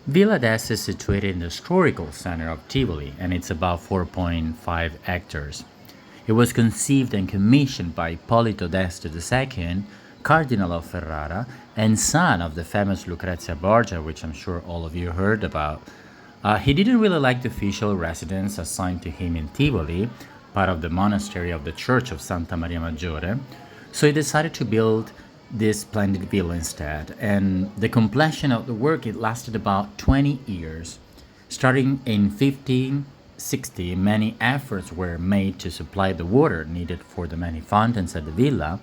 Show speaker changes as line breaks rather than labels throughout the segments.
Villa d'Este is situated in the historical center of Tivoli, and it's about 4.5 hectares. It was conceived and commissioned by Ippolito II, Cardinal of Ferrara, and son of the famous Lucrezia Borgia, which I'm sure all of you heard about. He didn't really like the official residence assigned to him in Tivoli, part of the monastery of the Church of Santa Maria Maggiore, so he decided to build this splendid villa instead. And the completion of the work it lasted about 20 years. Starting in 1560, many efforts were made to supply the water needed for the many fountains at the villa.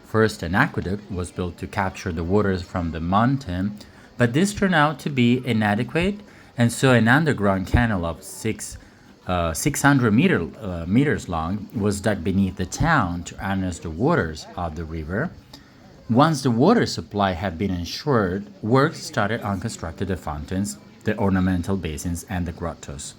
First, an aqueduct was built to capture the waters from the mountain, but this turned out to be inadequate, and so an underground canal of 600 meters long was dug beneath the town to harness the waters of the river. Once the water supply had been ensured, work started on constructing the fountains, the ornamental basins, and the grottoes.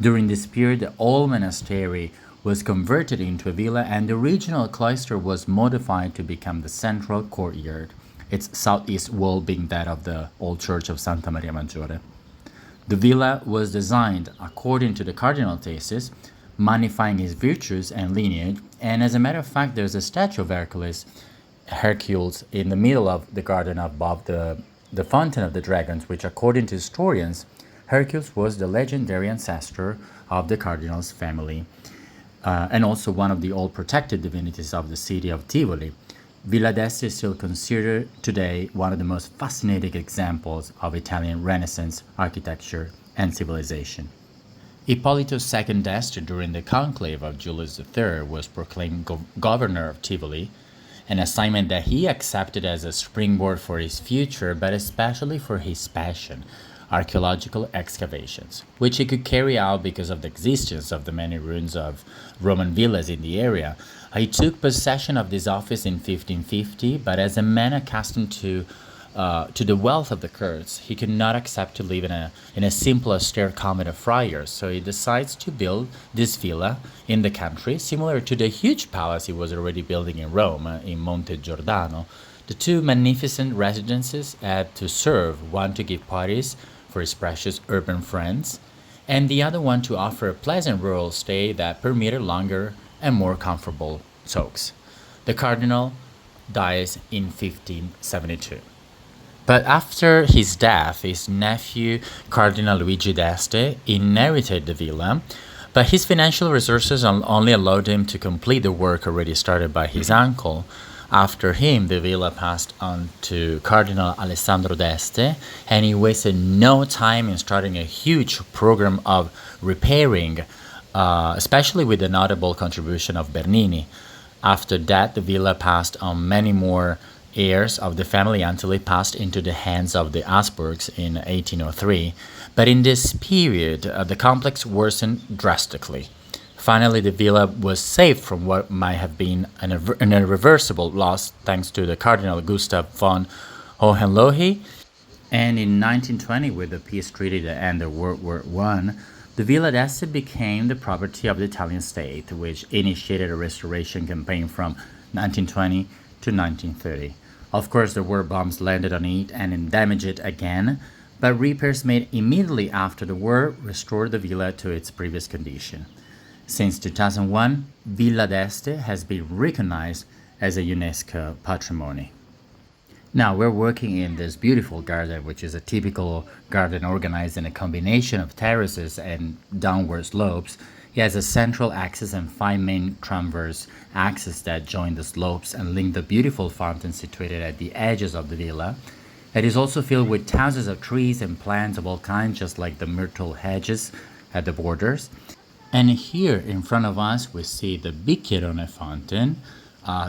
During this period, the old monastery was converted into a villa, and the original cloister was modified to become the central courtyard, its southeast wall being that of the old church of Santa Maria Maggiore. The villa was designed according to the cardinal thesis, magnifying his virtues and lineage, and as a matter of fact, there's a statue of Hercules in the middle of the garden above the Fountain of the Dragons, which, according to historians, Hercules was the legendary ancestor of the cardinal's family, and also one of the old protected divinities of the city of Tivoli. Villa d'Este is still considered today one of the most fascinating examples of Italian Renaissance architecture and civilization. Ippolito II d'Este, during the conclave of Julius III, was proclaimed governor of Tivoli, an assignment that he accepted as a springboard for his future, but especially for his passion, archaeological excavations, which he could carry out because of the existence of the many ruins of Roman villas in the area. He took possession of this office in 1550, but as a man accustomed to the wealth of the courts, he could not accept to live in a simple austere convent of friars. So he decides to build this villa in the country, similar to the huge palace he was already building in Rome, in Monte Giordano. The two magnificent residences had to serve, one to give parties for his precious urban friends, and the other one to offer a pleasant rural stay that permitted longer and more comfortable soaks. The cardinal dies in 1572. But after his death, his nephew, Cardinal Luigi d'Este, inherited the villa, but his financial resources only allowed him to complete the work already started by his uncle. After him, the villa passed on to Cardinal Alessandro d'Este, and he wasted no time in starting a huge program of repairing, especially with the notable contribution of Bernini. After that, the villa passed on many more heirs of the family until it passed into the hands of the Habsburgs in 1803. But in this period, the complex worsened drastically. Finally, the villa was saved from what might have been an irreversible loss thanks to the Cardinal Gustav von Hohenlohe. And in 1920, with the peace treaty that ended World War I, the Villa d'Este became the property of the Italian state, which initiated a restoration campaign from 1920 to 1930. Of course, the war bombs landed on it and damaged it again, but repairs made immediately after the war restored the villa to its previous condition. Since 2001, Villa d'Este has been recognized as a UNESCO patrimony. Now we're working in this beautiful garden, which is a typical garden organized in a combination of terraces and downward slopes. It has a central axis and five main transverse axes that join the slopes and link the beautiful fountain situated at the edges of the villa. It is also filled with thousands of trees and plants of all kinds, just like the myrtle hedges at the borders. And here in front of us, we see the Bicchierone fountain.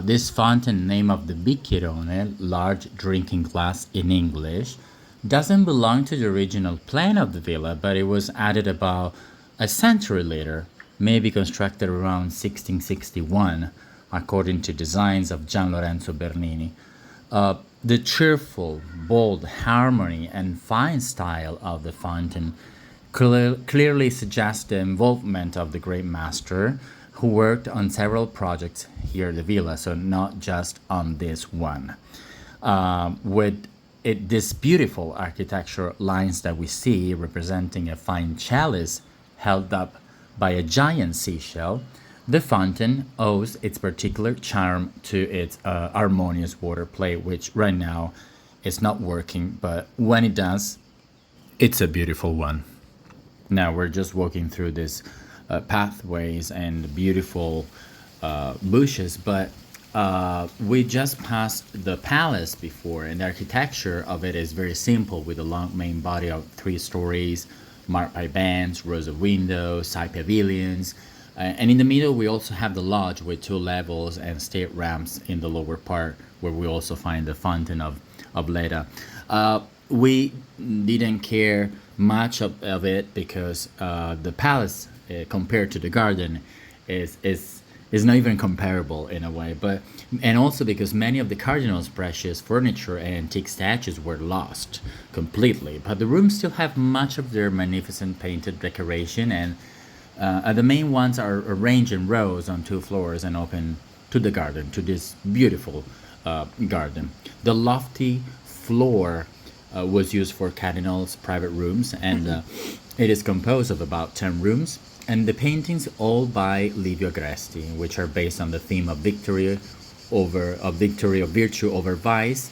This fountain, name of the Bicchierone, large drinking glass in English, doesn't belong to the original plan of the villa, but it was added about a century later, maybe constructed around 1661, according to designs of Gian Lorenzo Bernini. The cheerful, bold harmony and fine style of the fountain clearly suggests the involvement of the great master who worked on several projects here at the villa, so not just on this one. With this beautiful architectural lines that we see representing a fine chalice held up by a giant seashell, the fountain owes its particular charm to its harmonious water play, which right now is not working, but when it does, it's a beautiful one. Now we're just walking through these pathways and beautiful bushes, but we just passed the palace before, and the architecture of it is very simple with a long main body of 3 stories, marked by bands, rows of windows, side pavilions, and in the middle we also have the lodge with 2 levels and stair ramps in the lower part, where we also find the fountain of Leda. We didn't care much of it because the palace, compared to the garden, is not even comparable in a way, but and also because many of the cardinal's precious furniture and antique statues were lost completely, but the rooms still have much of their magnificent painted decoration, and the main ones are arranged in rows on 2 floors and open to the garden, to this beautiful garden. The lofty floor was used for cardinals' private rooms, and it is composed of about 10 rooms, and the paintings all by Livio Agresti, which are based on the theme of victory of virtue over vice.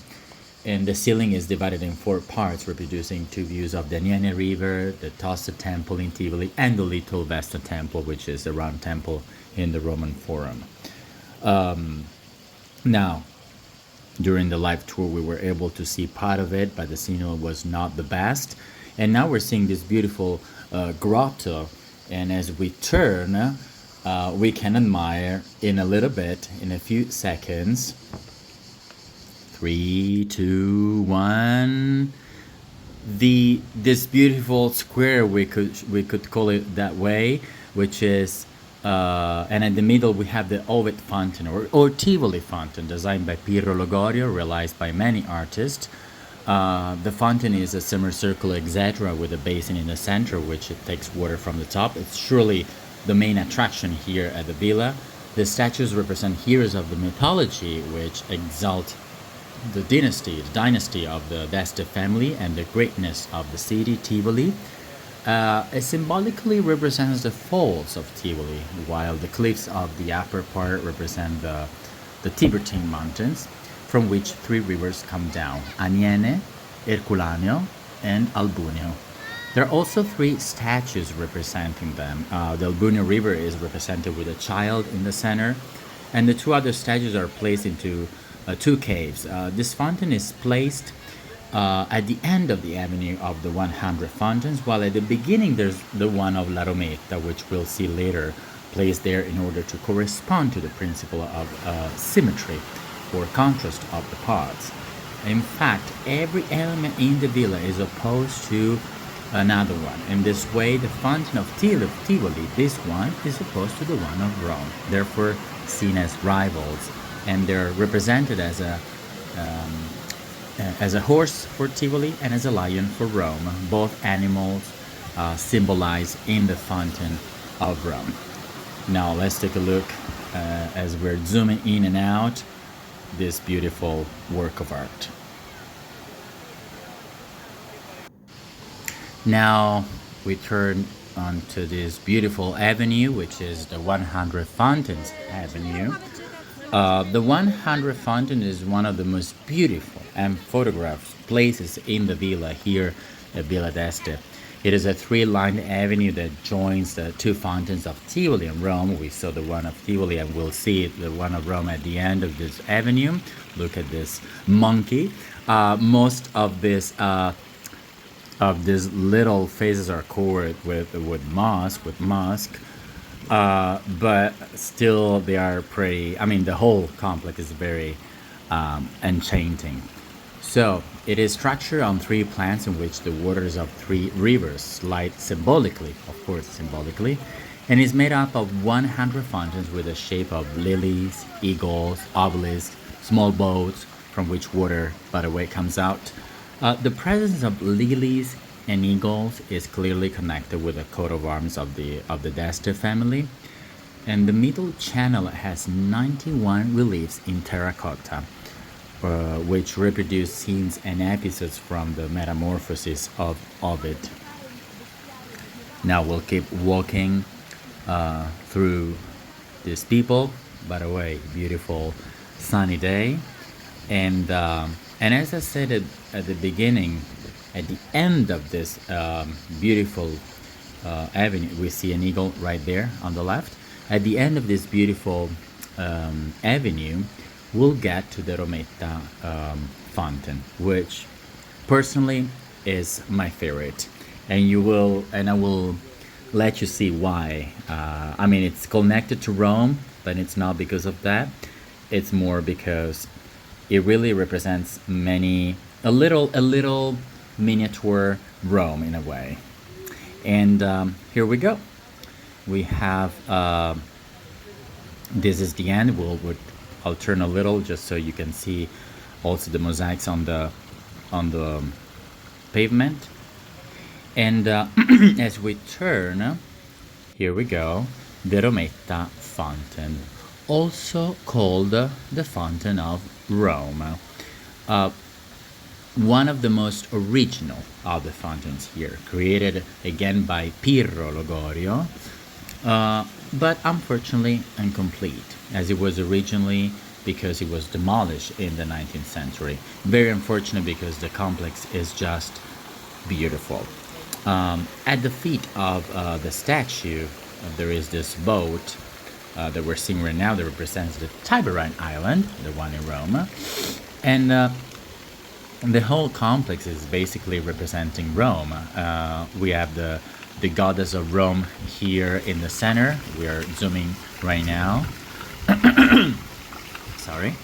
And the ceiling is divided in 4 parts, reproducing 2 views of the Niene River, the Tosta Temple in Tivoli, and the Little Vesta Temple, which is a round temple in the Roman Forum. Now, during the live tour, we were able to see part of it, but the signal was not the best. And now we're seeing this beautiful grotto, and as we turn, we can admire in a few seconds. 3, 2, 1. This beautiful square, we could call it that way, which is and in the middle we have the Ovid fountain or Tivoli fountain, designed by Piero Logorio, realized by many artists. The fountain is a semicircular exedra with a basin in the center, which it takes water from the top. It's surely the main attraction here at the villa. The statues represent heroes of the mythology, which exalt the dynasty of the d'Este family and the greatness of the city, Tivoli. It symbolically represents the falls of Tivoli, while the cliffs of the upper part represent the Tiburtine Mountains, from which 3 rivers come down: Aniene, Herculaneo, and Albuneo. There are also 3 statues representing them. The Albuneo River is represented with a child in the center, and the 2 other statues are placed into 2 caves. This fountain is placed at the end of the avenue of the 100 fountains, while at the beginning there's the one of La Rometta, which we'll see later, placed there in order to correspond to the principle of symmetry or contrast of the parts. In fact, every element in the villa is opposed to another one. In this way, the fountain of Tivoli, this one, is opposed to the one of Rome, therefore seen as rivals, and they're represented as a horse for Tivoli and as a lion for Rome, both animals symbolized in the fountain of Rome. Now let's take a look as we're zooming in and out this beautiful work of art. Now we turn onto this beautiful avenue, which is the 100 Fountains Avenue. The 100 Fountain is one of the most beautiful and photographed places in the villa here at Villa d'Este. It is a 3-lined avenue that joins the 2 fountains of Tivoli and Rome. We saw the one of Tivoli, and we'll see the one of Rome at the end of this avenue. Look at this monkey. Most of these little faces are covered with moss, but still they are pretty. I mean, the whole complex is very enchanting. So it is structured on 3 plants in which the waters of 3 rivers slide symbolically, and is made up of 100 fountains with the shape of lilies, eagles, obelisks, small boats from which water, by the way, comes out. The presence of lilies and eagles is clearly connected with the coat of arms of the d'Este family, and the middle channel has 91 reliefs in terracotta. which reproduce scenes and episodes from the Metamorphosis of Ovid. Now we'll keep walking through these people. By the way, beautiful sunny day, and as I said at the beginning, at the end of this beautiful avenue, we see an eagle right there on the left. At the end of this beautiful avenue, we'll get to the Rometta fountain, which personally is my favorite, and I will let you see why. I mean, it's connected to Rome, but it's not because of that. It's more because it really represents a little miniature Rome in a way. And here we go. We have this is the end. I'll turn a little just so you can see also the mosaics on the pavement. And as we turn, here we go, the Rometta fountain, also called the Fountain of Rome. One of the most original of the fountains here, created again by Pirro Logorio, but unfortunately incomplete, as it was originally, because it was demolished in the 19th century. Very unfortunate, because the complex is just beautiful. At the feet of the statue, there is this boat that we're seeing right now that represents the Tiberine Island, the one in Rome. And the whole complex is basically representing Rome. We have the goddess of Rome here in the center. We are zooming right now. Sorry.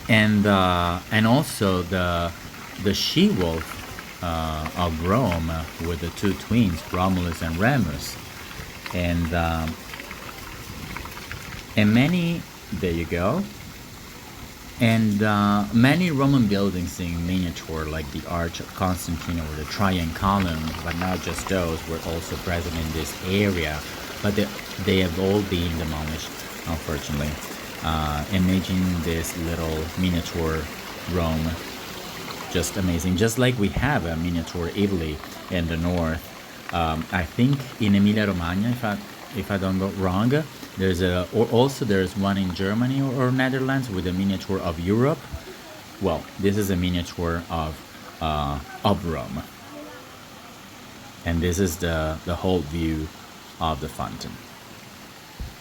And also the she-wolf of Rome, with the two twins, Romulus and Remus, and many. There you go. And many Roman buildings in miniature, like the Arch of Constantine or the Trajan Column, but not just those, were also present in this area, but they have all been demolished, unfortunately. Imagine this little miniature Rome. Just amazing. Just like we have a miniature Italy in the north. I think in Emilia Romagna, if I don't go wrong, there's one in Germany or Netherlands with a miniature of Europe. Well, this is a miniature of Rome, and this is the whole view of the fountain.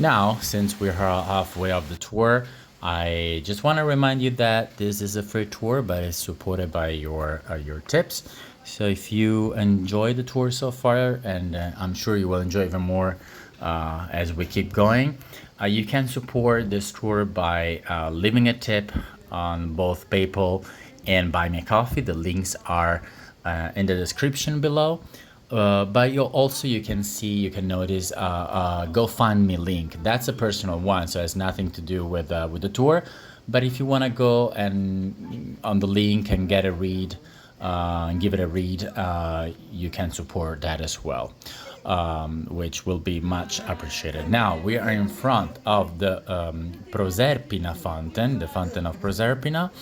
Now, since we're halfway of the tour, I just want to remind you that this is a free tour, but it's supported by your tips. So if you enjoy the tour so far, and I'm sure you will enjoy even more as we keep going, you can support this tour by leaving a tip on both PayPal and Buy Me a Coffee. The links are in the description below. But you can notice a GoFundMe link. That's a personal one, so it has nothing to do with the tour. But if you want to go and on the link and get a read, and give it a read, you can support that as well, which will be much appreciated. Now we are in front of the Proserpina fountain, the fountain of Proserpina.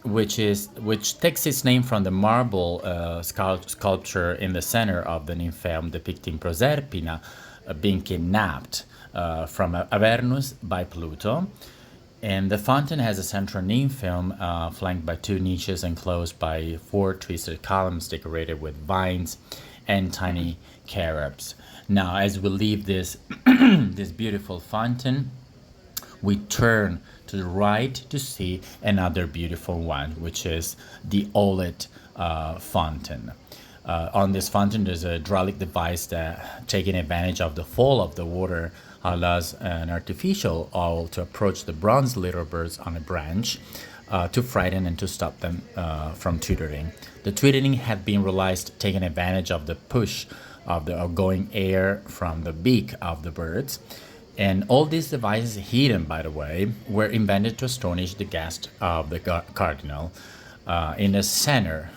Which takes its name from the marble sculpture in the center of the nymphaeum depicting Proserpina being kidnapped from Avernus by Pluto. And the fountain has a central nymphaeum flanked by two niches enclosed by four twisted columns decorated with vines and tiny cherubs. Now, as we leave this this beautiful fountain, we turn to the right to see another beautiful one, which is the Olet fountain. On this fountain, there's a hydraulic device that, taking advantage of the fall of the water, allows an artificial owl to approach the bronze little birds on a branch to frighten and to stop them from twittering. The twittering had been realized taking advantage of the push of the outgoing air from the beak of the birds. And all these devices, hidden by the way, were invented to astonish the guest of the cardinal. In the center,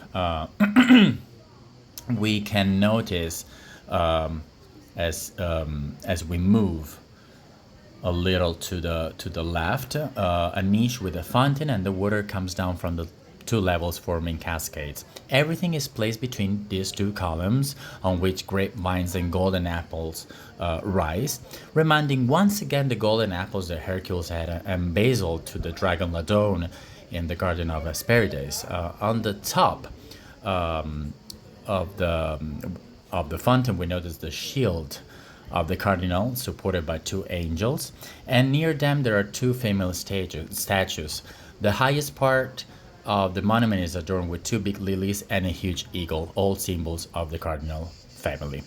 we can notice as we move a little to the left, a niche with a fountain, and the water comes down from the two levels forming cascades. Everything is placed between these two columns on which grapevines and golden apples rise, reminding once again the golden apples that Hercules had embezzled to the dragon Ladon in the Garden of Hesperides. On the top of the fountain, we notice the shield of the cardinal, supported by two angels, and near them there are two female statues. The highest part of the monument is adorned with two big lilies and a huge eagle, all symbols of the cardinal family.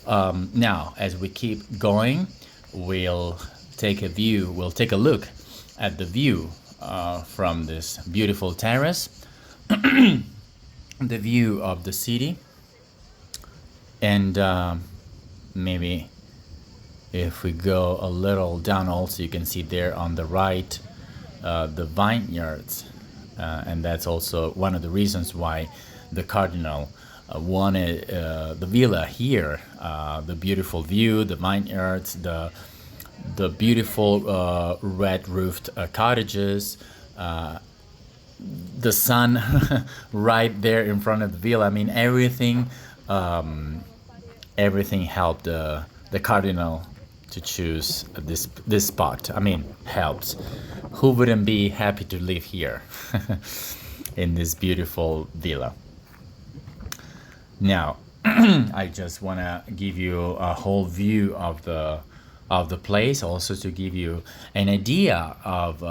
Now, as we keep going, we'll take a look at the view from this beautiful terrace, the view of the city, and maybe if we go a little down also, you can see there on the right the vineyards, and that's also one of the reasons why the cardinal wanted the villa here, the beautiful view, the vineyards, the beautiful red-roofed cottages, the sun right there in front of the villa. I mean, everything helped the cardinal to choose this spot. I mean, helps. Who wouldn't be happy to live here in this beautiful villa? Now, I just want to give you a whole view of the place, also to give you an idea of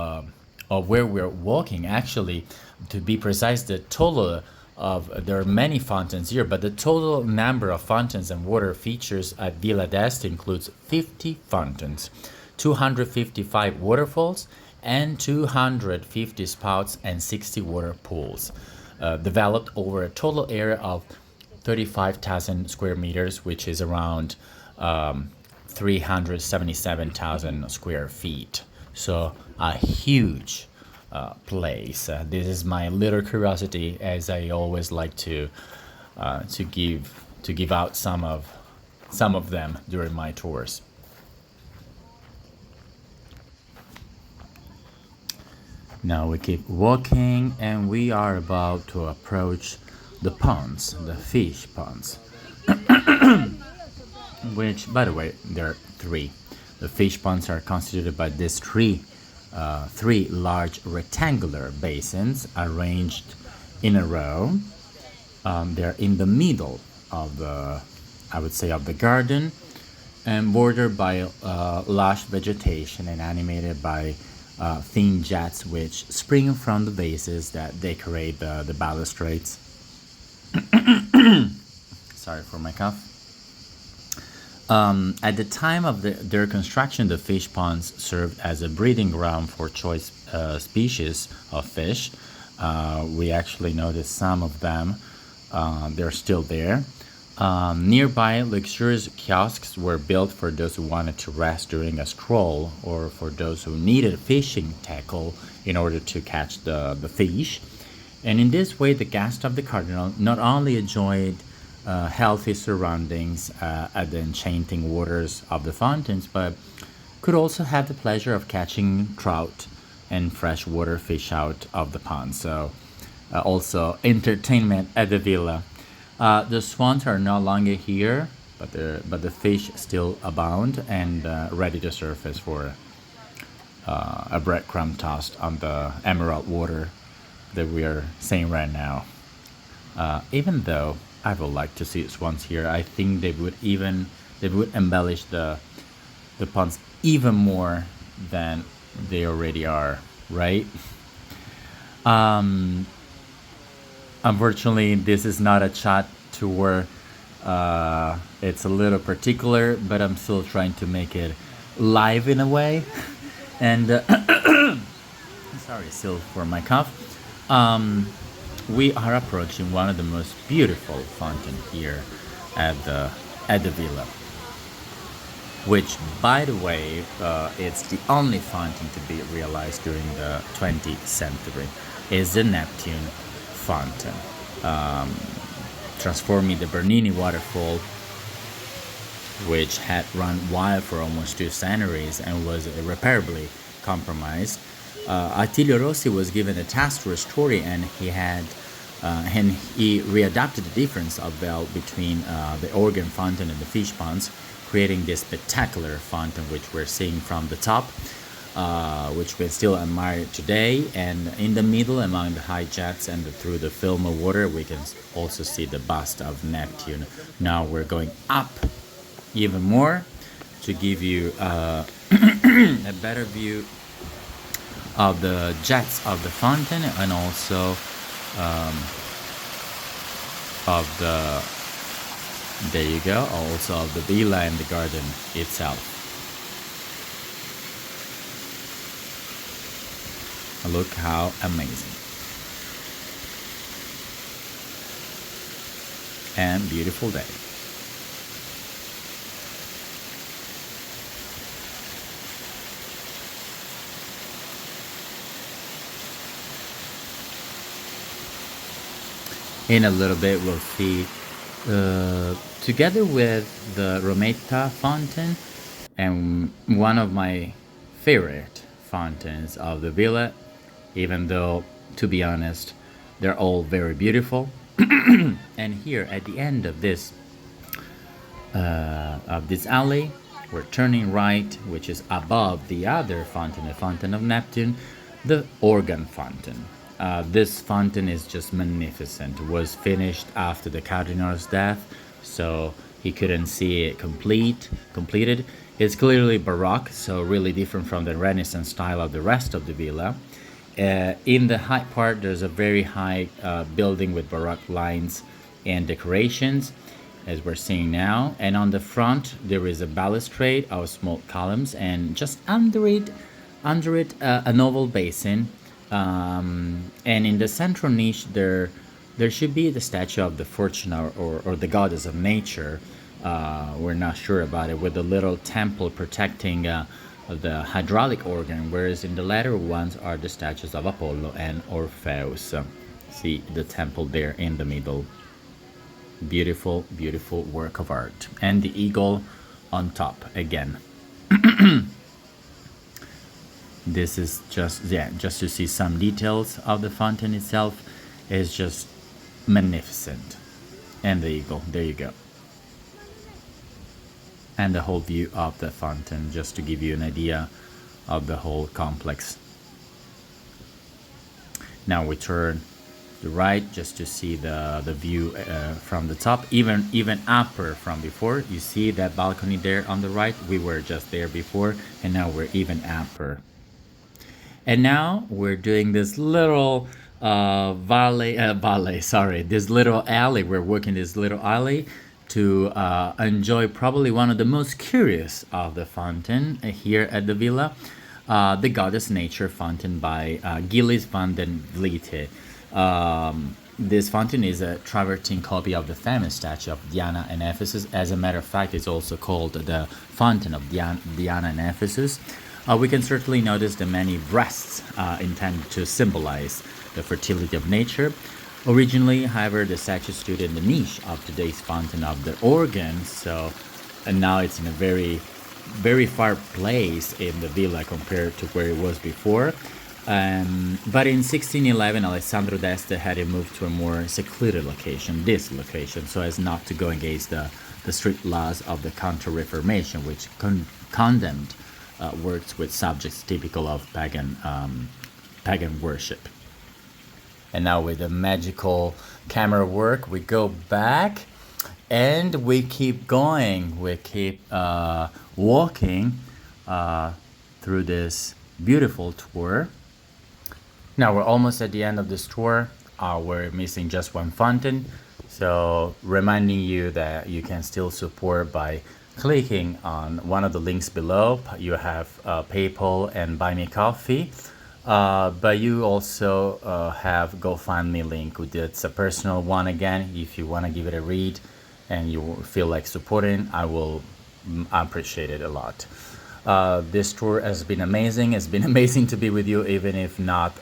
where we're walking. Actually, to be precise, the total there are many fountains here, but the total number of fountains and water features at Villa d'Este includes 50 fountains, 255 waterfalls, and 250 spouts and 60 water pools, developed over a total area of 35,000 square meters, which is around 377,000 square feet. So a huge place. This is my little curiosity, as I always like to give out some of them during my tours. Now we keep walking, and we are about to approach the ponds, the fish ponds, which, by the way, there are three. The fish ponds are constituted by these three large rectangular basins arranged in a row. They're in the middle of the garden, and bordered by lush vegetation and animated by thin jets which spring from the vases that decorate the balustrades. Sorry for my cough. At the time of their construction, the fish ponds served as a breeding ground for choice species of fish. We actually noticed some of them. They're still there. Nearby, luxurious kiosks were built for those who wanted to rest during a stroll, or for those who needed a fishing tackle in order to catch the fish. And in this way, the guest of the cardinal not only enjoyed healthy surroundings at the enchanting waters of the fountains, but could also have the pleasure of catching trout and freshwater fish out of the pond. So also entertainment at the villa. The swans are no longer here, but the fish still abound and ready to surface for a breadcrumb tossed on the emerald water that we are seeing right now. Even though I would like to see swans here, I think they would embellish the ponds even more than they already are, right? Unfortunately, this is not a chat tour. It's a little particular, but I'm still trying to make it live in a way. And sorry, still for my cough. We are approaching one of the most beautiful fountains here at the villa, which, by the way, it's the only fountain to be realized during the 20th century. Is the Neptune fountain, transforming the Bernini waterfall which had run wild for almost 2 centuries and was irreparably compromised. Attilio Rossi was given a task to restore it, and he readapted the difference of bell between the organ fountain and the fish ponds, creating this spectacular fountain which we're seeing from the top, which we still admire today. And in the middle, among the high jets and through the film of water, we can also see the bust of Neptune. Now we're going up even more to give you a better view of the jets of the fountain, and also of the, there you go, also of the villa and the garden itself. Look how amazing and beautiful day. In a little bit, we'll see, together with the Rometta fountain and one of my favorite fountains of the villa, even though, to be honest, they're all very beautiful. And here at the end of this alley, we're turning right, which is above the other fountain, the Fountain of Neptune, the organ fountain. This fountain is just magnificent. It was finished after the Cardinal's death, so he couldn't see it completed. It's clearly Baroque, so really different from the Renaissance style of the rest of the villa. In the high part, there's a very high building with Baroque lines and decorations, as we're seeing now. And on the front, there is a balustrade of small columns, and just under it, an oval basin. And in the central niche, there should be the statue of the fortune or the goddess of nature. We're not sure about it, with a little temple protecting the hydraulic organ, whereas in the latter ones are the statues of Apollo and Orpheus. See the temple there in the middle. Beautiful, beautiful work of art. And the eagle on top again. This is just to see some details of the fountain itself. Is just magnificent. And the eagle, there you go. And the whole view of the fountain, just to give you an idea of the whole complex. Now we turn to the right just to see the view from the top, even upper from before. You see that balcony there on the right? We were just there before, and now we're even upper. And now we're doing this little this little alley. We're walking this little alley to enjoy probably one of the most curious of the fountain here at the villa, the Goddess Nature Fountain by Gillis van den Vliet. This fountain is a travertine copy of the famous statue of Diana in Ephesus. As a matter of fact, it's also called the Fountain of Diana in Ephesus. We can certainly notice the many breasts intended to symbolize the fertility of nature. Originally, however, the statue stood in the niche of today's fountain of the organ, and now it's in a very, very far place in the villa compared to where it was before. But in 1611, Alessandro d'Este had it moved to a more secluded location, this location, so as not to go against the strict laws of the Counter-Reformation, which condemned works with subjects typical of pagan worship. And now with the magical camera work, we go back and we keep going. We keep walking through this beautiful tour. Now we're almost at the end of this tour. We're missing just one fountain. So reminding you that you can still support by clicking on one of the links below. You have PayPal and Buy Me Coffee. But you also have GoFundMe link. It's a personal one again. If you want to give it a read and you feel like supporting, I will appreciate it a lot. This tour has been amazing. It's been amazing to be with you, even if not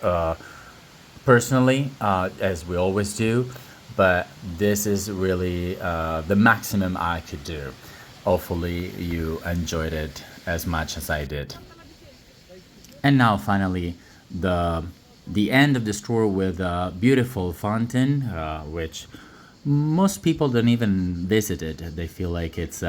personally, as we always do. But this is really the maximum I could do. Hopefully you enjoyed it as much as I did. And now finally, the the end of the tour with a beautiful fountain, which most people don't even visit it. They feel like it's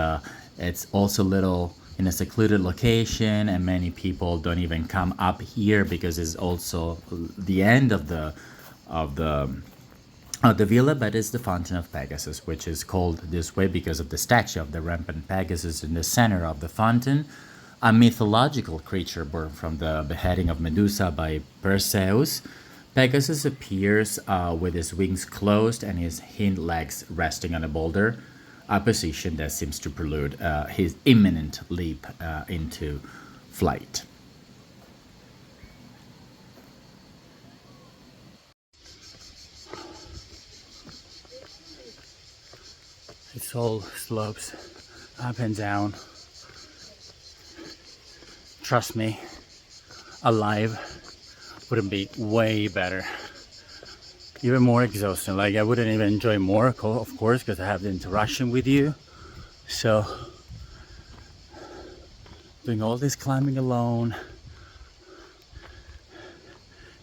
also little in a secluded location, and many people don't even come up here because it's also the end of the of the villa. But it's the Fountain of Pegasus, which is called this way because of the statue of the rampant Pegasus in the center of the fountain, a mythological creature born from the beheading of Medusa by Perseus. Pegasus appears with his wings closed and his hind legs resting on a boulder, a position that seems to prelude his imminent leap into flight. It's all slopes up and down. Trust me, alive would be way better. Even more exhausting. Like I wouldn't even enjoy more, of course, because I have the interaction with you. So doing all this climbing alone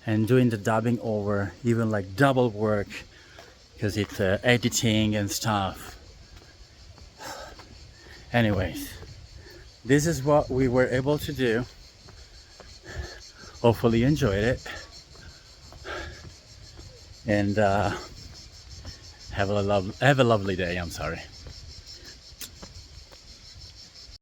and doing the dubbing over, even like double work, because it's editing and stuff. Anyways, this is what we were able to do. Hopefully you enjoyed it, and have a lovely day. I'm sorry.